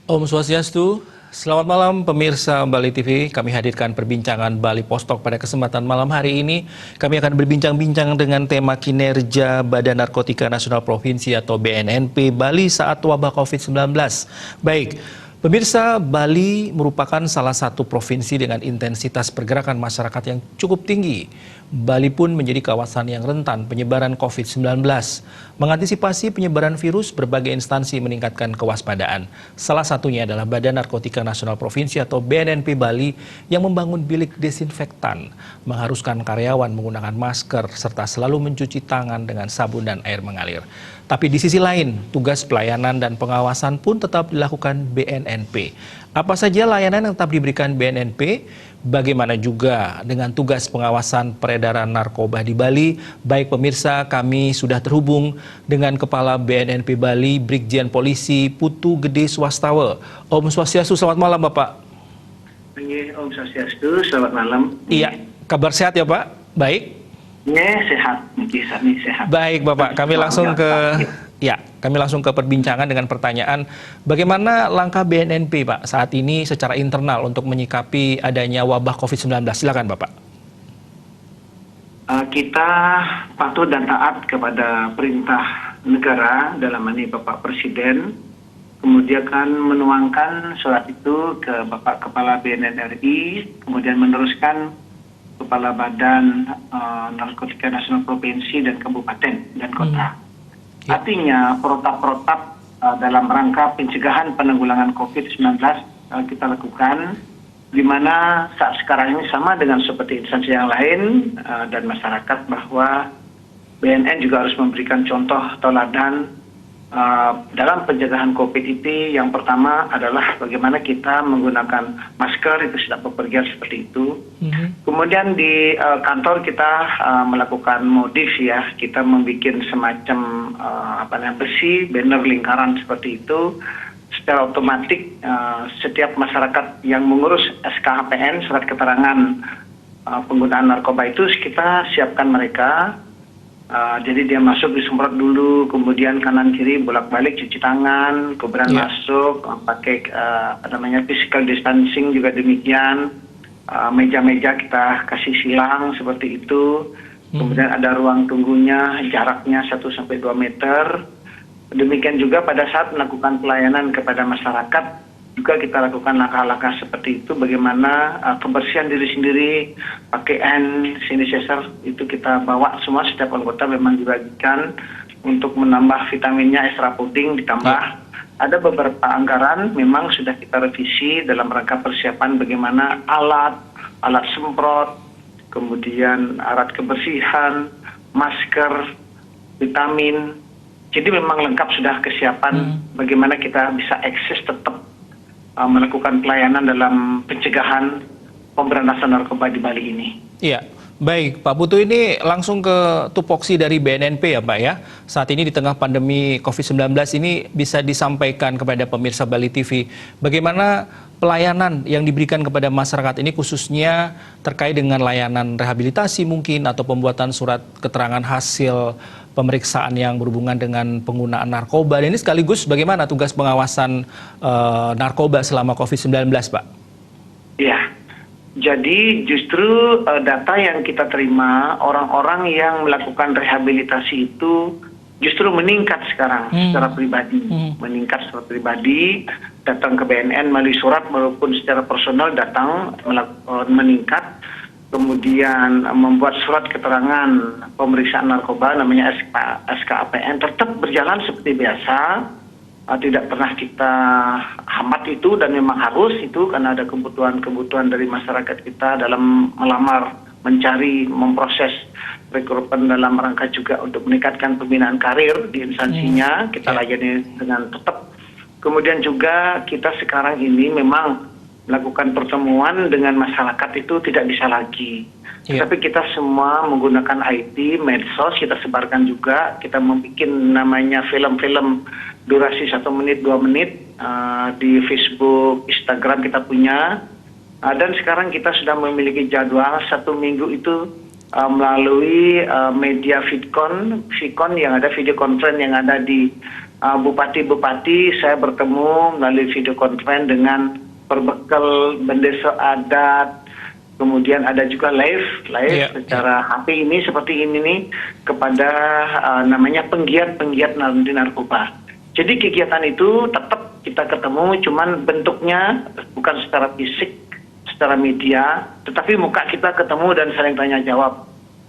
Om Swastiastu, selamat malam pemirsa Bali TV. Kami hadirkan perbincangan Bali Postok pada kesempatan malam hari ini. Kami akan berbincang-bincang dengan tema kinerja Badan Narkotika Nasional Provinsi atau BNNP Bali saat wabah COVID-19. Baik, pemirsa, Bali merupakan salah satu provinsi dengan intensitas pergerakan masyarakat yang cukup tinggi. Bali pun menjadi kawasan yang rentan penyebaran COVID-19. Mengantisipasi penyebaran virus, berbagai instansi meningkatkan kewaspadaan. Salah satunya adalah Badan Narkotika Nasional Provinsi atau BNNP Bali yang membangun bilik desinfektan, mengharuskan karyawan menggunakan masker, serta selalu mencuci tangan dengan sabun dan air mengalir. Tapi di sisi lain, tugas pelayanan dan pengawasan pun tetap dilakukan BNNP. Apa saja layanan yang tetap diberikan BNNP? Bagaimana juga dengan tugas pengawasan peredaran narkoba di Bali? Baik pemirsa, kami sudah terhubung dengan Kepala BNNP Bali, Brigjen Polisi Putu Gede Swastawa. Om Swastiastu, selamat malam Bapak. Om Swastiastu, selamat malam. Iya, kabar sehat ya Pak? Baik? Sehat, sehat. Baik Bapak, kami langsung ke perbincangan dengan pertanyaan, bagaimana langkah BNNP Pak saat ini secara internal untuk menyikapi adanya wabah COVID-19? Silakan Bapak. Kita patuh dan taat kepada perintah negara, dalam ini Bapak Presiden, kemudian kan menuangkan surat itu ke Bapak Kepala BNN RI, kemudian meneruskan Kepala Badan Narkotika Nasional Provinsi dan Kabupaten dan Kota. Artinya protap-protap dalam rangka pencegahan penanggulangan COVID-19 kita lakukan, di mana saat sekarang ini sama dengan seperti instansi yang lain dan masyarakat, bahwa BNN juga harus memberikan contoh teladan dalam pencegahan COVID itu. Yang pertama adalah bagaimana kita menggunakan masker, itu sudah bepergian seperti itu. Kemudian di kantor kita melakukan modif ya, kita membuat semacam besi, banner lingkaran seperti itu. Secara otomatis setiap masyarakat yang mengurus SKHPN, surat keterangan penggunaan narkoba itu, kita siapkan mereka. Jadi dia masuk disemprot dulu, kemudian kanan kiri bolak-balik cuci tangan, kemudian masuk pakai physical distancing juga demikian. Meja-meja kita kasih silang seperti itu. Kemudian ada ruang tunggunya, jaraknya 1-2 meter. Demikian juga pada saat melakukan pelayanan kepada masyarakat, juga kita lakukan langkah-langkah seperti itu. Bagaimana kebersihan diri sendiri, pakai hand sanitizer itu kita bawa semua, setiap anggota memang dibagikan untuk menambah vitaminnya, extra pudding ditambah. Ada beberapa anggaran memang sudah kita revisi dalam rangka persiapan bagaimana alat semprot, kemudian alat kebersihan, masker, vitamin. Jadi memang lengkap sudah kesiapan bagaimana kita bisa eksis tetap melakukan pelayanan dalam pencegahan pemberantasan narkoba di Bali ini. Iya, baik Pak Putu, ini langsung ke tupoksi dari BNNP ya Pak ya. Saat ini di tengah pandemi COVID-19 ini bisa disampaikan kepada pemirsa Bali TV, bagaimana pelayanan yang diberikan kepada masyarakat ini, khususnya terkait dengan layanan rehabilitasi mungkin, atau pembuatan surat keterangan hasil pemeriksaan yang berhubungan dengan penggunaan narkoba. Dan ini sekaligus bagaimana tugas pengawasan narkoba selama COVID-19, Pak? Iya, jadi justru data yang kita terima, orang-orang yang melakukan rehabilitasi itu justru meningkat sekarang secara pribadi. Meningkat secara pribadi, datang ke BNN melalui surat maupun secara personal datang meningkat. Kemudian membuat surat keterangan pemeriksaan narkoba, namanya SKAPN, tetap berjalan seperti biasa. Tidak pernah kita hambat itu, dan memang harus itu karena ada kebutuhan dari masyarakat kita dalam melamar, mencari, memproses rekrutmen dalam rangka juga untuk meningkatkan pembinaan karir di instansinya. Kita layani dengan tetap. Kemudian juga kita sekarang ini memang melakukan pertemuan dengan masyarakat itu tidak bisa lagi. Tapi kita semua menggunakan IT, medsos, kita sebarkan juga. Kita membuat namanya film-film durasi 1 menit, 2 menit di Facebook, Instagram kita punya. Dan sekarang kita sudah memiliki jadwal 1 minggu itu melalui media Vidcon yang ada, video conference yang ada di bupati-bupati saya bertemu melalui video conference dengan perbekal bendeso adat, kemudian ada juga live secara HP ini seperti ini nih kepada namanya penggiat-penggiat anti narkoba. Jadi kegiatan itu tetap kita ketemu, cuman bentuknya bukan secara fisik, secara media, tetapi muka kita ketemu dan saling tanya jawab.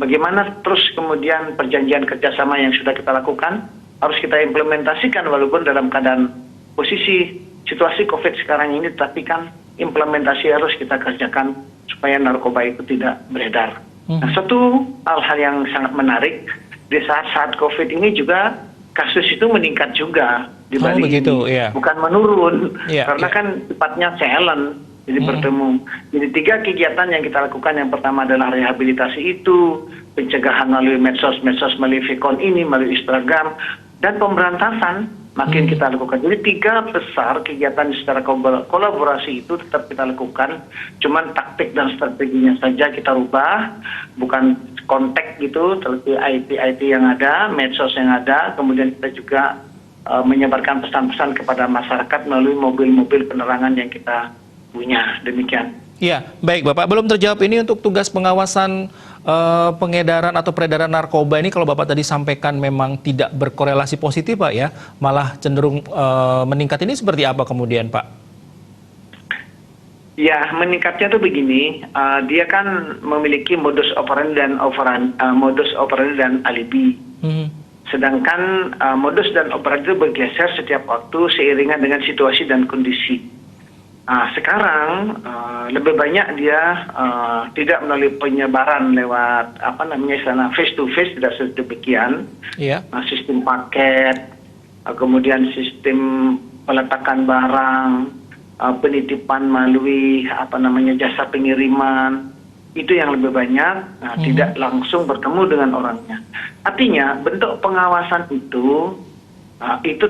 Bagaimana terus kemudian perjanjian kerjasama yang sudah kita lakukan harus kita implementasikan walaupun dalam keadaan posisi situasi COVID sekarang ini, tapi kan implementasi harus kita kerjakan supaya narkoba itu tidak beredar. Nah, satu hal yang sangat menarik di saat-saat COVID ini juga kasus itu meningkat juga di Bali ini, bukan menurun, karena kan sifatnya silent. Jadi bertemu. Jadi 3 kegiatan yang kita lakukan, yang pertama adalah rehabilitasi itu, pencegahan melalui medsos melalui Vkon ini, melalui Instagram, dan pemberantasan makin kita lakukan. Jadi 3 besar kegiatan secara kolaborasi itu tetap kita lakukan, cuman taktik dan strateginya saja kita rubah, bukan kontak gitu, seperti IT yang ada, medsos yang ada, kemudian kita juga menyebarkan pesan-pesan kepada masyarakat melalui mobil-mobil penerangan yang kita punya. Demikian. Iya, baik Bapak. Belum terjawab ini untuk tugas pengawasan pengedaran atau peredaran narkoba ini, kalau Bapak tadi sampaikan memang tidak berkorelasi positif Pak ya, malah cenderung meningkat, ini seperti apa kemudian Pak? Ya, meningkatnya tuh begini, dia kan memiliki modus operandi dan alibi. Sedangkan modus dan operandi itu bergeser setiap waktu seiringan dengan situasi dan kondisi. Sekarang lebih banyak dia tidak melalui penyebaran lewat istilah face to face, tidak sedemikian. Sistem paket, kemudian sistem peletakan barang, penitipan melalui jasa pengiriman, itu yang lebih banyak, tidak langsung bertemu dengan orangnya. Artinya bentuk pengawasan itu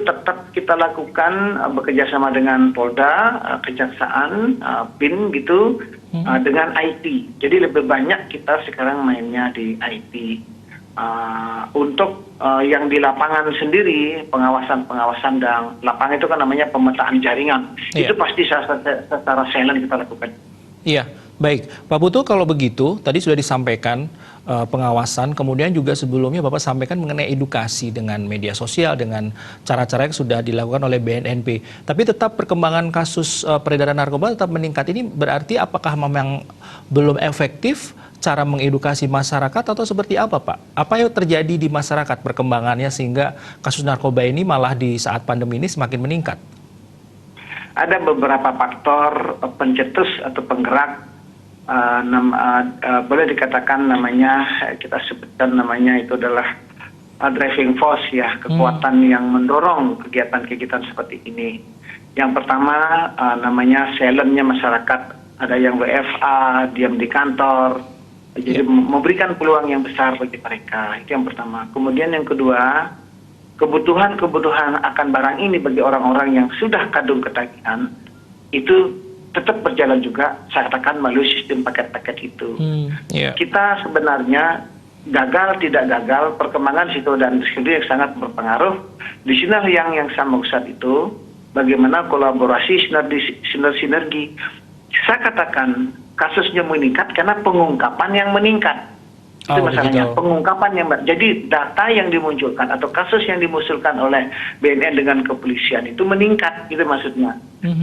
tetap kita lakukan bekerja sama dengan Polda, Kejaksaan, BIN gitu, dengan IT. Jadi lebih banyak kita sekarang mainnya di IT. Untuk yang di lapangan sendiri, pengawasan dan lapangan itu kan namanya pemetaan jaringan. Itu pasti secara silent kita lakukan. Iya, baik. Pak Putu, kalau begitu, tadi sudah disampaikan pengawasan, kemudian juga sebelumnya Bapak sampaikan mengenai edukasi dengan media sosial, dengan cara-cara yang sudah dilakukan oleh BNNP. Tapi tetap perkembangan kasus peredaran narkoba tetap meningkat. Ini berarti apakah memang belum efektif cara mengedukasi masyarakat atau seperti apa Pak? Apa yang terjadi di masyarakat perkembangannya sehingga kasus narkoba ini malah di saat pandemi ini semakin meningkat? Ada beberapa faktor pencetus atau penggerak, boleh dikatakan namanya, kita sebutkan namanya itu adalah driving force ya, kekuatan yang mendorong kegiatan-kegiatan seperti ini. Yang pertama namanya silentnya masyarakat, ada yang WFA, diam di kantor, jadi memberikan peluang yang besar bagi mereka, itu yang pertama. Kemudian yang kedua, kebutuhan akan barang ini bagi orang-orang yang sudah kadung ketagihan itu tetap berjalan juga, saya katakan melalui sistem paket-paket itu. Kita sebenarnya gagal tidak gagal, perkembangan situ dan distribusi yang sangat berpengaruh. Di sini yang saya maksud itu bagaimana kolaborasi, sinergi. Saya katakan kasusnya meningkat karena pengungkapan yang meningkat. Itu masalahnya, pengungkapan yang jadi data yang dimunculkan atau kasus yang dimunculkan oleh BNN dengan kepolisian itu meningkat, gitu maksudnya.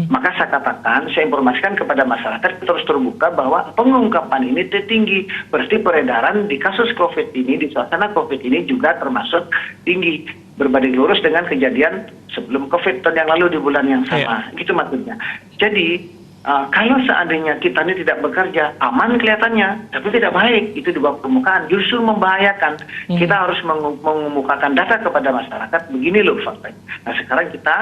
Maka saya katakan, saya informasikan kepada masyarakat terus terbuka bahwa pengungkapan ini tertinggi, berarti peredaran di kasus COVID ini, di suasana COVID ini juga termasuk tinggi, berbanding lurus dengan kejadian sebelum COVID tahun yang lalu di bulan yang sama, gitu maksudnya. Jadi kalau seandainya kita ini tidak bekerja, aman kelihatannya, tapi tidak baik, itu di bawah permukaan, justru membahayakan. Kita harus mengemukakan data kepada masyarakat, begini loh faktanya. Nah sekarang kita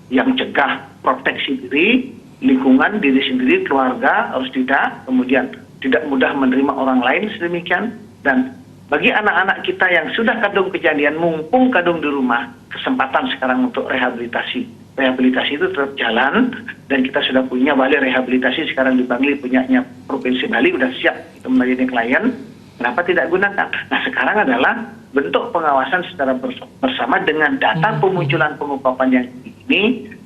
yang cegah, proteksi diri, lingkungan, diri sendiri, keluarga, harus tidak, kemudian tidak mudah menerima orang lain sedemikian, dan bagi anak-anak kita yang sudah kadung kejadian, mumpung kadung di rumah, kesempatan sekarang untuk rehabilitasi. Rehabilitasi itu tetap jalan, dan kita sudah punya balai rehabilitasi sekarang di Bangli, punyanya Provinsi Bali, sudah siap untuk melayani klien. Kenapa tidak gunakan? Nah, sekarang adalah bentuk pengawasan secara bersama dengan data pemunculan pengupapan yang tinggi ini,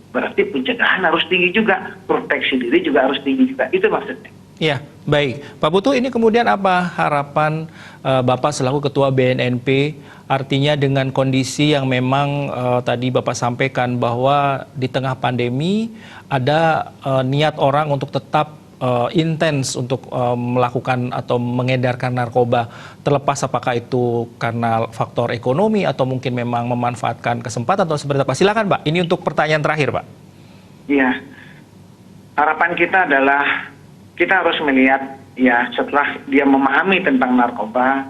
berarti pencegahan harus tinggi juga, proteksi diri juga harus tinggi juga. Itu maksudnya. Ya, baik. Pak Putu, ini kemudian apa harapan Bapak selaku Ketua BNNP, artinya dengan kondisi yang memang tadi Bapak sampaikan bahwa di tengah pandemi ada niat orang untuk tetap intens untuk melakukan atau mengedarkan narkoba, terlepas apakah itu karena faktor ekonomi atau mungkin memang memanfaatkan kesempatan atau seperti apa. Silakan Pak, ini untuk pertanyaan terakhir Pak. Iya, harapan kita adalah kita harus melihat ya setelah dia memahami tentang narkoba,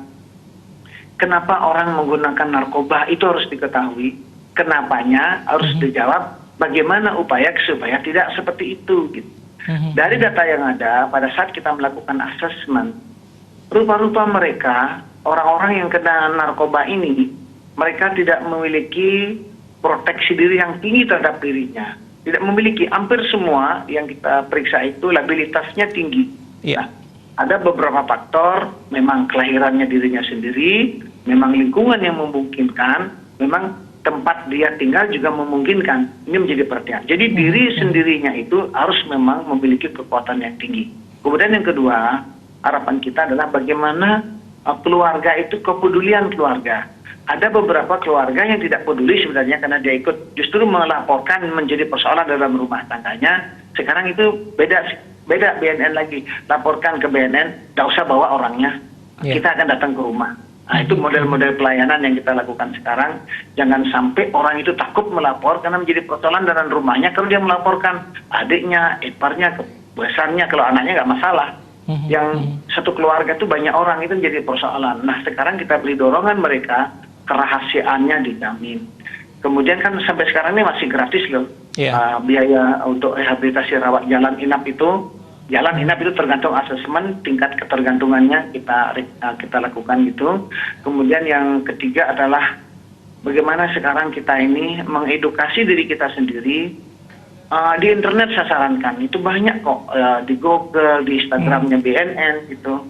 kenapa orang menggunakan narkoba itu harus diketahui, kenapanya harus dijawab, bagaimana upaya supaya tidak seperti itu. Gitu. Dari data yang ada, pada saat kita melakukan asesmen, rupa-rupa mereka, orang-orang yang kena narkoba ini, mereka tidak memiliki proteksi diri yang tinggi terhadap dirinya. Tidak memiliki, hampir semua yang kita periksa itu labilitasnya tinggi. Iya. Ada beberapa faktor, memang kelahirannya dirinya sendiri, memang lingkungan yang memungkinkan, memang tempat dia tinggal juga memungkinkan. Ini menjadi perhatian. Jadi diri sendirinya itu harus memang memiliki kekuatan yang tinggi. Kemudian yang kedua, harapan kita adalah bagaimana keluarga itu, kepedulian keluarga. Ada beberapa keluarga yang tidak peduli sebenarnya karena dia ikut justru melaporkan menjadi persoalan dalam rumah tangganya. Sekarang itu beda BNN lagi. Laporkan ke BNN, tidak usah bawa orangnya. Kita akan datang ke rumah. Nah, itu model-model pelayanan yang kita lakukan sekarang. Jangan sampai orang itu takut melapor karena menjadi persoalan dalam rumahnya. Kalau dia melaporkan adiknya, iparnya, besarnya, kalau anaknya nggak masalah. Yang satu keluarga itu banyak orang, itu menjadi persoalan. Nah, sekarang kita beri dorongan mereka, kerahasiaannya dijamin. Kemudian kan sampai sekarang ini masih gratis loh. Biaya untuk rehabilitasi rawat jalan inap itu. Jalan inap itu tergantung asesmen, tingkat ketergantungannya kita lakukan gitu. Kemudian yang ketiga adalah bagaimana sekarang kita ini mengedukasi diri kita sendiri. Di internet saya sarankan, itu banyak kok, di Google, di Instagramnya BNN gitu.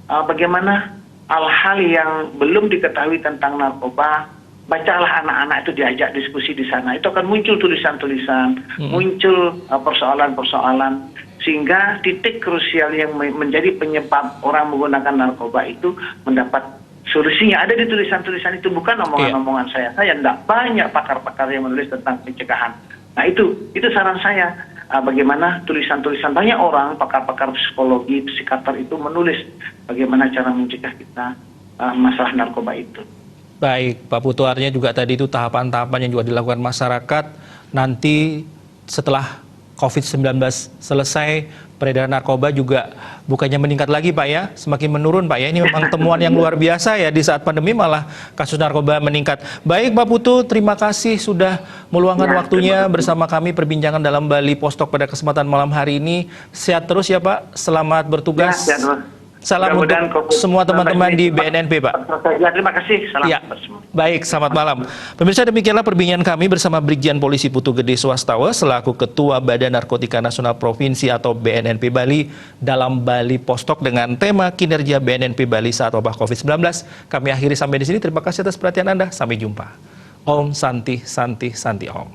Bagaimana hal-hal yang belum diketahui tentang narkoba, bacalah anak-anak itu, diajak diskusi di sana. Itu akan muncul tulisan-tulisan, muncul persoalan-persoalan, sehingga titik krusial yang menjadi penyebab orang menggunakan narkoba itu mendapat solusinya. Ada di tulisan-tulisan itu, bukan omongan-omongan saya. Saya tidak banyak pakar-pakar yang menulis tentang pencegahan. Nah itu saran saya. Bagaimana tulisan-tulisan banyak orang, pakar-pakar psikologi, psikiater itu menulis bagaimana cara mencegah kita masalah narkoba itu. Baik, Pak Putu, artinya juga tadi itu tahapan-tahapan yang juga dilakukan masyarakat. Nanti setelah COVID-19 selesai, peredaran narkoba juga bukannya meningkat lagi Pak ya, semakin menurun Pak ya. Ini memang temuan yang luar biasa ya, di saat pandemi malah kasus narkoba meningkat. Baik Pak Putu, terima kasih sudah meluangkan waktunya bersama kami perbincangan dalam Bali Post Talk pada kesempatan malam hari ini. Sehat terus ya Pak, selamat bertugas. Salam untuk semua teman-teman di BNNP, Pak. Terima kasih. Salam. Ya. Baik, selamat malam. Pemirsa, demikianlah perbincangan kami bersama Brigjen Polisi Putu Gede Swastawa selaku Ketua Badan Narkotika Nasional Provinsi atau BNNP Bali dalam Bali Post Talk dengan tema kinerja BNNP Bali saat wabah COVID-19. Kami akhiri sampai di sini. Terima kasih atas perhatian Anda. Sampai jumpa. Om Santi Santi Santi Om.